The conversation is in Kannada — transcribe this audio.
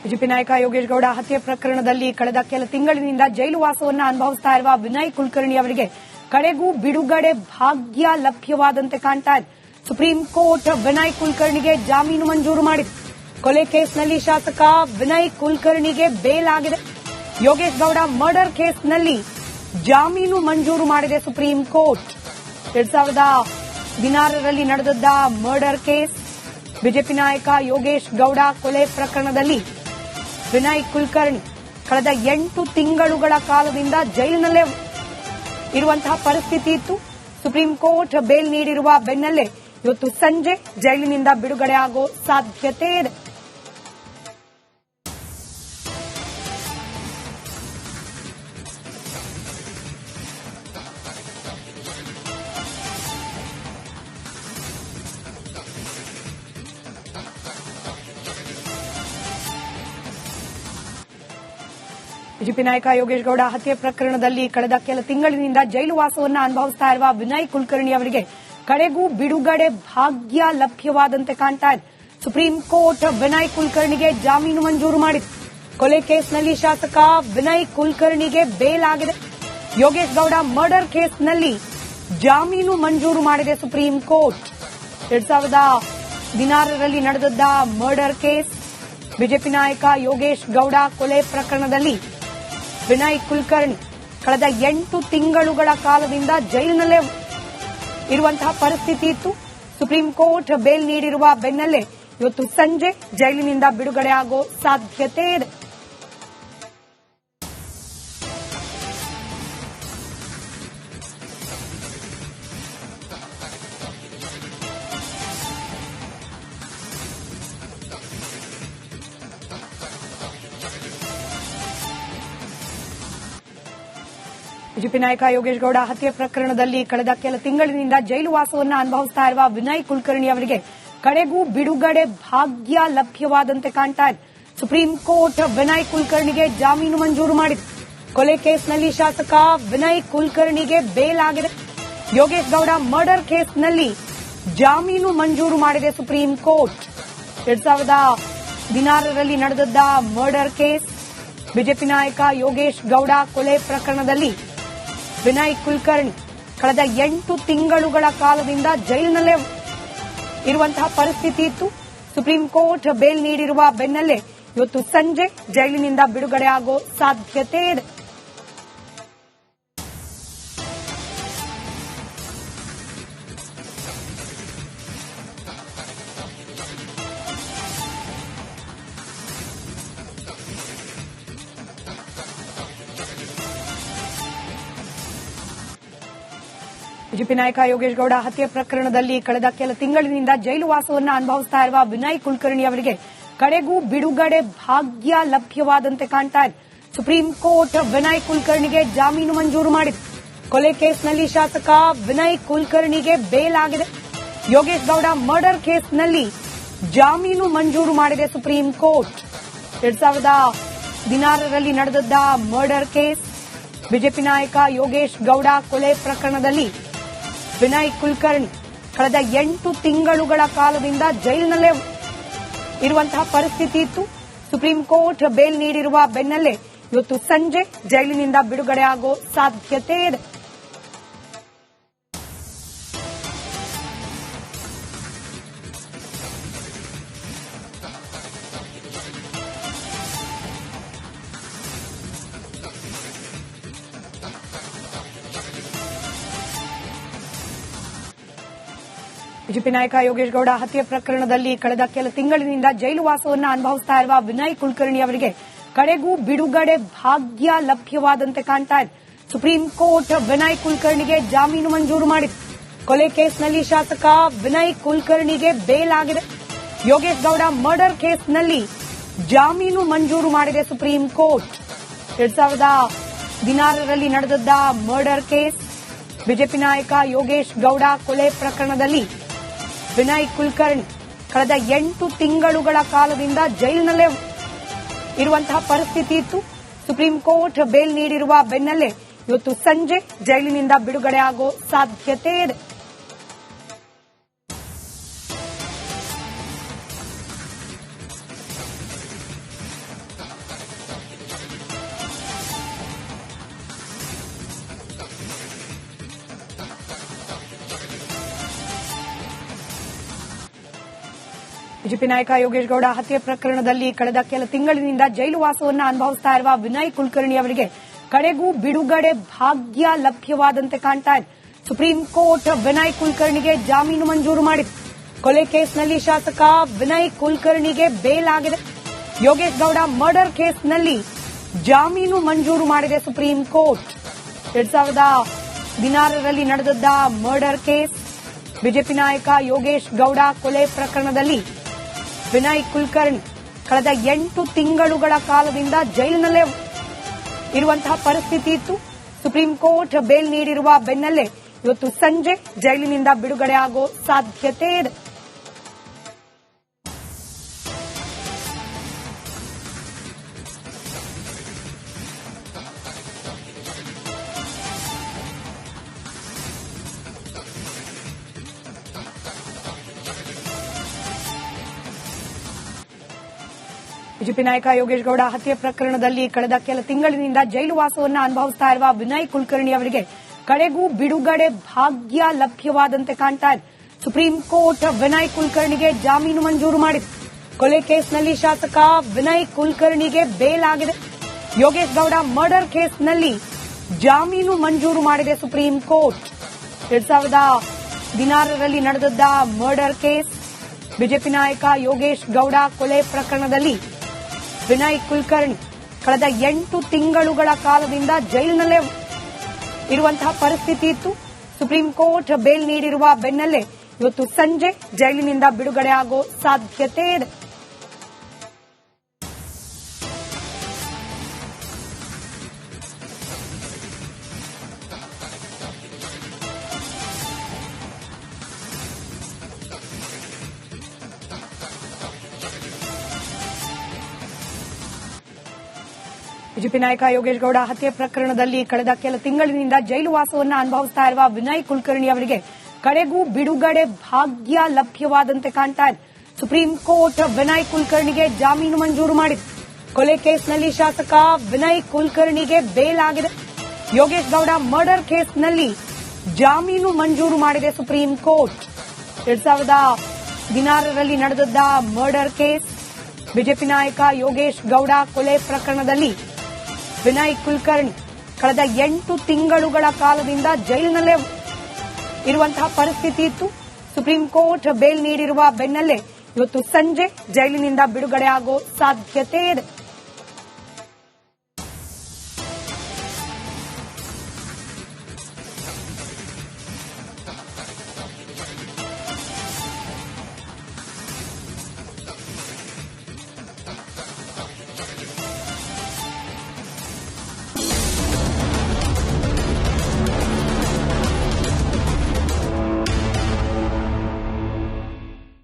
ಬಿಜೆಪಿ ನಾಯಕ ಯೋಗೇಶ್ ಗೌಡ ಹತ್ಯೆ ಪ್ರಕರಣದಲ್ಲಿ ಕಳೆದ ಕೆಲ ತಿಂಗಳಿನಿಂದ ಜೈಲು ವಾಸವನ್ನು ಅನುಭವಿಸುತ್ತಾ ಇರುವ ವಿನಯ್ ಕುಲಕರ್ಣಿ ಅವರಿಗೆ ಕಡೆಗೂ ಬಿಡುಗಡೆ ಭಾಗ್ಯ ಲಭ್ಯವಾದಂತೆ ಕಾಣ್ತಾ ಇದೆ. ಸುಪ್ರೀಂ ಕೋರ್ಟ್ ವಿನಯ್ ಕುಲಕರ್ಣಿಗೆ ಜಾಮೀನು ಮಂಜೂರು ಮಾಡಿದೆ. ಕೊಲೆ ಕೇಸ್ನಲ್ಲಿ ಶಾಸಕ ವಿನಯ್ ಕುಲಕರ್ಣಿಗೆ ಬೇಲ್ ಆಗಿದೆ. ಯೋಗೇಶ್ ಗೌಡ ಮರ್ಡರ್ ಕೇಸ್ನಲ್ಲಿ ಜಾಮೀನು ಮಂಜೂರು ಮಾಡಿದೆ ಸುಪ್ರೀಂ ಕೋರ್ಟ್. 2016ರಲ್ಲಿ ನಡೆದದ್ದ ಮರ್ಡರ್ ಕೇಸ್. ಬಿಜೆಪಿ ನಾಯಕ ಯೋಗೇಶ್ ಗೌಡ ಕೊಲೆ ಪ್ರಕರಣದಲ್ಲಿ ವಿನಯ್ ಕುಲಕರ್ಣಿ ಕಳೆದ 8 ತಿಂಗಳುಗಳ ಕಾಲದಿಂದ ಜೈಲಿನಲ್ಲೇ ಇರುವಂತಹ ಪರಿಸ್ಥಿತಿ ಇತ್ತು. ಸುಪ್ರೀಂ ಕೋರ್ಟ್ ಬೇಲ್ ನೀಡಿರುವ ಬೆನ್ನಲ್ಲೇ ಇವತ್ತು ಸಂಜೆ ಜೈಲಿನಿಂದ ಬಿಡುಗಡೆ ಆಗೋ ಸಾಧ್ಯತೆ ಇದೆ. ಬಿಜೆಪಿ ನಾಯಕ ಯೋಗೇಶ್ ಗೌಡ ಹತ್ಯೆ ಪ್ರಕರಣದಲ್ಲಿ ಕಳೆದ ಕೆಲ ತಿಂಗಳಿನಿಂದ ಜೈಲು ವಾಸವನ್ನು ಅನುಭವಿಸುತ್ತಾ ಇರುವ ವಿನಯ್ ಕುಲಕರ್ಣಿ ಅವರಿಗೆ ಕಡೆಗೂ ಬಿಡುಗಡೆ ಭಾಗ್ಯ ಲಭ್ಯವಾದಂತೆ ಕಾಣ್ತಾ ಇದೆ. ಸುಪ್ರೀಂ ಕೋರ್ಟ್ ವಿನಯ್ ಕುಲಕರ್ಣಿಗೆ ಜಾಮೀನು ಮಂಜೂರು ಮಾಡಿದೆ. ಕೊಲೆ ಕೇಸ್ನಲ್ಲಿ ಶಾಸಕ ವಿನಯ್ ಕುಲಕರ್ಣಿಗೆ ಬೇಲ್ ಆಗಿದೆ. ಯೋಗೇಶ್ ಗೌಡ ಮರ್ಡರ್ ಕೇಸ್ನಲ್ಲಿ ಜಾಮೀನು ಮಂಜೂರು ಮಾಡಿದೆ ಸುಪ್ರೀಂ ಕೋರ್ಟ್. 2016ರಲ್ಲಿ ನಡೆದದ್ದ ಮರ್ಡರ್ ಕೇಸ್. ಬಿಜೆಪಿ ನಾಯಕ ಯೋಗೇಶ್ ಗೌಡ ಕೊಲೆ ಪ್ರಕರಣದಲ್ಲಿ ವಿನಯ್ ಕುಲಕರ್ಣಿ ಕಳೆದ 8 ತಿಂಗಳುಗಳ ಕಾಲದಿಂದ ಜೈಲಿನಲ್ಲೇ ಇರುವಂತಹ ಪರಿಸ್ಥಿತಿ ಇತ್ತು. ಸುಪ್ರೀಂ ಕೋರ್ಟ್ ಬೇಲ್ ನೀಡಿರುವ ಬೆನ್ನಲ್ಲೇ ಇವತ್ತು ಸಂಜೆ ಜೈಲಿನಿಂದ ಬಿಡುಗಡೆ ಆಗೋ ಸಾಧ್ಯತೆ ಇದೆ. ಬಿಜೆಪಿ ನಾಯಕ ಯೋಗೇಶ್ ಗೌಡ ಹತ್ಯೆ ಪ್ರಕರಣದಲ್ಲಿ ಕಳೆದ ಕೆಲ ತಿಂಗಳಿನಿಂದ ಜೈಲು ವಾಸವನ್ನು ಅನುಭವಿಸುತ್ತಾ ಇರುವ ವಿನಯ್ ಕುಲಕರ್ಣಿ ಅವರಿಗೆ ಕಡೆಗೂ ಬಿಡುಗಡೆ ಭಾಗ್ಯ ಲಭ್ಯವಾದಂತೆ ಕಾಣ್ತಾ ಇದೆ. ಸುಪ್ರೀಂ ಕೋರ್ಟ್ ವಿನಯ್ ಕುಲಕರ್ಣಿಗೆ ಜಾಮೀನು ಮಂಜೂರು ಮಾಡಿದೆ. ಕೊಲೆ ಕೇಸ್ನಲ್ಲಿ ಶಾಸಕ ವಿನಯ್ ಕುಲಕರ್ಣಿಗೆ ಬೇಲ್ ಆಗಿದೆ. ಯೋಗೇಶ್ ಗೌಡ ಮರ್ಡರ್ ಕೇಸ್ನಲ್ಲಿ ಜಾಮೀನು ಮಂಜೂರು ಮಾಡಿದೆ ಸುಪ್ರೀಂ ಕೋರ್ಟ್. 2016ರಲ್ಲಿ ನಡೆದದ್ದ ಮರ್ಡರ್ ಕೇಸ್. ಬಿಜೆಪಿ ನಾಯಕ ಯೋಗೇಶ್ ಗೌಡ ಕೊಲೆ ಪ್ರಕರಣದಲ್ಲಿ ವಿನಯ್ ಕುಲಕರ್ಣಿ ಕಳೆದ 8 ತಿಂಗಳುಗಳ ಕಾಲದಿಂದ ಜೈಲಿನಲ್ಲೇ ಇರುವಂತಹ ಪರಿಸ್ಥಿತಿ ಇತ್ತು. ಸುಪ್ರೀಂ ಕೋರ್ಟ್ ಬೇಲ್ ನೀಡಿರುವ ಬೆನ್ನಲ್ಲೇ ಇವತ್ತು ಸಂಜೆ ಜೈಲಿನಿಂದ ಬಿಡುಗಡೆ ಆಗೋ ಸಾಧ್ಯತೆ ಇದೆ. ಬಿಜೆಪಿ ನಾಯಕ ಯೋಗೇಶ್ ಗೌಡ ಹತ್ಯೆ ಪ್ರಕರಣದಲ್ಲಿ ಕಳೆದ ಕೆಲ ತಿಂಗಳಿನಿಂದ ಜೈಲು ವಾಸವನ್ನು ಅನುಭವಿಸುತ್ತಾ ಇರುವ ವಿನಯ್ ಕುಲಕರ್ಣಿ ಅವರಿಗೆ ಕಡೆಗೂ ಬಿಡುಗಡೆ ಭಾಗ್ಯ ಲಭ್ಯವಾದಂತೆ ಕಾಣ್ತಾ ಇದೆ. ಸುಪ್ರೀಂ ಕೋರ್ಟ್ ವಿನಯ್ ಕುಲಕರ್ಣಿಗೆ ಜಾಮೀನು ಮಂಜೂರು ಮಾಡಿದೆ. ಕೊಲೆ ಕೇಸ್ನಲ್ಲಿ ಶಾಸಕ ವಿನಯ್ ಕುಲಕರ್ಣಿಗೆ ಬೇಲ್ ಆಗಿದೆ. ಯೋಗೇಶ್ ಗೌಡ ಮರ್ಡರ್ ಕೇಸ್ನಲ್ಲಿ ಜಾಮೀನು ಮಂಜೂರು ಮಾಡಿದೆ ಸುಪ್ರೀಂ ಕೋರ್ಟ್. 2016ರಲ್ಲಿ ನಡೆದದ್ದ ಮರ್ಡರ್ ಕೇಸ್. ಬಿಜೆಪಿ ನಾಯಕ ಯೋಗೇಶ್ ಗೌಡ ಕೊಲೆ ಪ್ರಕರಣದಲ್ಲಿ ವಿನಯ್ ಕುಲಕರ್ಣಿ ಕಳೆದ 8 ತಿಂಗಳುಗಳ ಕಾಲದಿಂದ ಜೈಲಿನಲ್ಲೇ ಇರುವಂತಹ ಪರಿಸ್ಥಿತಿ ಇತ್ತು. ಸುಪ್ರೀಂ ಕೋರ್ಟ್ ಬೇಲ್ ನೀಡಿರುವ ಬೆನ್ನಲ್ಲೇ ಇವತ್ತು ಸಂಜೆ ಜೈಲಿನಿಂದ ಬಿಡುಗಡೆ ಆಗೋ ಸಾಧ್ಯತೆ ಇದೆ. ಬಿಜೆಪಿ ನಾಯಕ ಯೋಗೇಶ್ ಗೌಡ ಹತ್ಯೆ ಪ್ರಕರಣದಲ್ಲಿ ಕಳೆದ ಕೆಲ ತಿಂಗಳಿನಿಂದ ಜೈಲು ವಾಸವನ್ನು ಅನುಭವಿಸುತ್ತಾ ಇರುವ ವಿನಯ್ ಕುಲಕರ್ಣಿ ಅವರಿಗೆ ಕಡೆಗೂ ಬಿಡುಗಡೆ ಭಾಗ್ಯ ಲಭ್ಯವಾದಂತೆ ಕಾಣ್ತಾ ಇದೆ. ಸುಪ್ರೀಂ ಕೋರ್ಟ್ ವಿನಯ್ ಕುಲಕರ್ಣಿಗೆ ಜಾಮೀನು ಮಂಜೂರು ಮಾಡಿದೆ. ಕೊಲೆ ಕೇಸ್ನಲ್ಲಿ ಶಾಸಕ ವಿನಯ್ ಕುಲಕರ್ಣಿಗೆ ಬೇಲ್ ಆಗಿದೆ. ಯೋಗೇಶ್ ಗೌಡ ಮರ್ಡರ್ ಕೇಸ್ನಲ್ಲಿ ಜಾಮೀನು ಮಂಜೂರು ಮಾಡಿದೆ ಸುಪ್ರೀಂ ಕೋರ್ಟ್. 2016ರಲ್ಲಿ ನಡೆದದ್ದ ಮರ್ಡರ್ ಕೇಸ್. ಬಿಜೆಪಿ ನಾಯಕ ಯೋಗೇಶ್ ಗೌಡ ಕೊಲೆ ಪ್ರಕರಣದಲ್ಲಿ ವಿನಯ್ ಕುಲಕರ್ಣಿ ಕಳೆದ 8 ತಿಂಗಳುಗಳ ಕಾಲದಿಂದ ಜೈಲಿನಲ್ಲೇ ಇರುವಂತಹ ಪರಿಸ್ಥಿತಿ ಇತ್ತು. ಸುಪ್ರೀಂ ಕೋರ್ಟ್ ಬೇಲ್ ನೀಡಿರುವ ಬೆನ್ನಲ್ಲೇ ಇವತ್ತು ಸಂಜೆ ಜೈಲಿನಿಂದ ಬಿಡುಗಡೆ ಆಗೋ ಸಾಧ್ಯತೆ ಇದೆ. ಬಿಜೆಪಿ ನಾಯಕ ಯೋಗೇಶ್ ಗೌಡ ಹತ್ಯೆ ಪ್ರಕರಣದಲ್ಲಿ ಕಳೆದ ಕೆಲ ತಿಂಗಳಿನಿಂದ ಜೈಲು ವಾಸವನ್ನು ಅನುಭವಿಸ್ತಾ ಇರುವ ವಿನಯ್ ಕುಲಕರ್ಣಿ ಅವರಿಗೆ ಕಡೆಗೂ ಬಿಡುಗಡೆ ಭಾಗ್ಯ ಲಭ್ಯವಾದಂತೆ ಕಾಣ್ತಾ ಇದೆ. ಸುಪ್ರೀಂ ಕೋರ್ಟ್ ವಿನಯ್ ಕುಲಕರ್ಣಿಗೆ ಜಾಮೀನು ಮಂಜೂರು ಮಾಡಿದೆ. ಕೊಲೆ ಕೇಸ್ನಲ್ಲಿ ಶಾಸಕ ವಿನಯ್ ಕುಲಕರ್ಣಿಗೆ ಬೇಲ್ ಆಗಿದೆ. ಯೋಗೇಶ್ ಗೌಡ ಮರ್ಡರ್ ಕೇಸ್ನಲ್ಲಿ ಜಾಮೀನು ಮಂಜೂರು ಮಾಡಿದೆ ಸುಪ್ರೀಂ ಕೋರ್ಟ್. 2016ರಲ್ಲಿ ನಡೆದದ್ದ ಮರ್ಡರ್ ಕೇಸ್. ಬಿಜೆಪಿ ನಾಯಕ ಯೋಗೇಶ್ ಗೌಡ ಕೊಲೆ ಪ್ರಕರಣದಲ್ಲಿ ವಿನಯ್ ಕುಲಕರ್ಣಿ ಕಳೆದ 8 ತಿಂಗಳುಗಳ ಕಾಲದಿಂದ ಜೈಲಿನಲ್ಲೇ ಇರುವಂತಹ ಪರಿಸ್ಥಿತಿ ಇತ್ತು. ಸುಪ್ರೀಂ ಕೋರ್ಟ್ ಬೇಲ್ ನೀಡಿರುವ ಬೆನ್ನಲ್ಲೇ ಇವತ್ತು ಸಂಜೆ ಜೈಲಿನಿಂದ ಬಿಡುಗಡೆ ಆಗೋ ಸಾಧ್ಯತೆ ಇದೆ. ಬಿಜೆಪಿ ನಾಯಕ ಯೋಗೇಶ್ ಗೌಡ ಹತ್ಯೆ ಪ್ರಕರಣದಲ್ಲಿ ಕಳೆದ ಕೆಲ ತಿಂಗಳಿನಿಂದ ಜೈಲು ವಾಸವನ್ನು ಅನುಭವಿಸ್ತಾ ಇರುವ ವಿನಯ್ ಕುಲಕರ್ಣಿ ಅವರಿಗೆ ಕಡೆಗೂ ಬಿಡುಗಡೆ ಭಾಗ್ಯ ಲಭ್ಯವಾದಂತೆ ಕಾಣ್ತಾ ಇದೆ. ಸುಪ್ರೀಂ ಕೋರ್ಟ್ ವಿನಯ್ ಕುಲಕರ್ಣಿಗೆ ಜಾಮೀನು ಮಂಜೂರು ಮಾಡಿದೆ. ಕೊಲೆ ಕೇಸ್ನಲ್ಲಿ ಶಾಸಕ ವಿನಯ್ ಕುಲಕರ್ಣಿಗೆ ಬೇಲ್ ಆಗಿದೆ. ಯೋಗೇಶ್ ಗೌಡ ಮರ್ಡರ್ ಕೇಸ್ನಲ್ಲಿ ಜಾಮೀನು ಮಂಜೂರು ಮಾಡಿದೆ ಸುಪ್ರೀಂ ಕೋರ್ಟ್. 2016ರಲ್ಲಿ ನಡೆದದ್ದ ಮರ್ಡರ್ ಕೇಸ್. ಬಿಜೆಪಿ ನಾಯಕ ಯೋಗೇಶ್ ಗೌಡ ಕೊಲೆ ಪ್ರಕರಣದಲ್ಲಿ ವಿನಯ್ ಕುಲಕರ್ಣಿ ಕಳೆದ 8 ತಿಂಗಳುಗಳ ಕಾಲದಿಂದ ಜೈಲಿನಲ್ಲೇ ಇರುವಂತಹ ಪರಿಸ್ಥಿತಿ ಇತ್ತು. ಸುಪ್ರೀಂ ಕೋರ್ಟ್ ಬೇಲ್ ನೀಡಿರುವ ಬೆನ್ನಲ್ಲೇ ಇವತ್ತು ಸಂಜೆ ಜೈಲಿನಿಂದ ಬಿಡುಗಡೆ ಆಗೋ ಸಾಧ್ಯತೆ ಇದೆ. ಬಿಜೆಪಿ ನಾಯಕ ಯೋಗೇಶ್ ಗೌಡ ಹತ್ಯೆ ಪ್ರಕರಣದಲ್ಲಿ ಕಳೆದ ಕೆಲ ತಿಂಗಳಿನಿಂದ ಜೈಲು ವಾಸವನ್ನು ಅನುಭವಿಸ್ತಾ ಇರುವ ವಿನಯ್ ಕುಲಕರ್ಣಿ ಅವರಿಗೆ ಕಡೆಗೂ ಬಿಡುಗಡೆ ಭಾಗ್ಯ ಲಭ್ಯವಾದಂತೆ ಕಾಣ್ತಾ ಇದೆ. ಸುಪ್ರೀಂ ಕೋರ್ಟ್ ವಿನಯ್ ಕುಲಕರ್ಣಿಗೆ ಜಾಮೀನು ಮಂಜೂರು ಮಾಡಿದೆ. ಕೊಲೆ ಕೇಸ್ನಲ್ಲಿ ಶಾಸಕ ವಿನಯ್ ಕುಲಕರ್ಣಿಗೆ ಬೇಲ್ ಆಗಿದೆ. ಯೋಗೇಶ್ ಗೌಡ ಮರ್ಡರ್ ಕೇಸ್ನಲ್ಲಿ ಜಾಮೀನು ಮಂಜೂರು ಮಾಡಿದೆ ಸುಪ್ರೀಂ ಕೋರ್ಟ್. 2016ರಲ್ಲಿ ನಡೆದದ್ದ ಮರ್ಡರ್ ಕೇಸ್. ಬಿಜೆಪಿ ನಾಯಕ ಯೋಗೇಶ್ ಗೌಡ ಕೊಲೆ ಪ್ರಕರಣದಲ್ಲಿ ವಿನಯ್ ಕುಲಕರ್ಣಿ ಕಳೆದ 8 ತಿಂಗಳುಗಳ ಕಾಲದಿಂದ ಜೈಲಿನಲ್ಲೇ ಇರುವಂತಹ ಪರಿಸ್ಥಿತಿ ಇತ್ತು. ಸುಪ್ರೀಂ ಕೋರ್ಟ್ ಬೇಲ್ ನೀಡಿರುವ ಬೆನ್ನಲ್ಲೇ ಇವತ್ತು ಸಂಜೆ ಜೈಲಿನಿಂದ ಬಿಡುಗಡೆ ಆಗೋ ಸಾಧ್ಯತೆ ಇದೆ.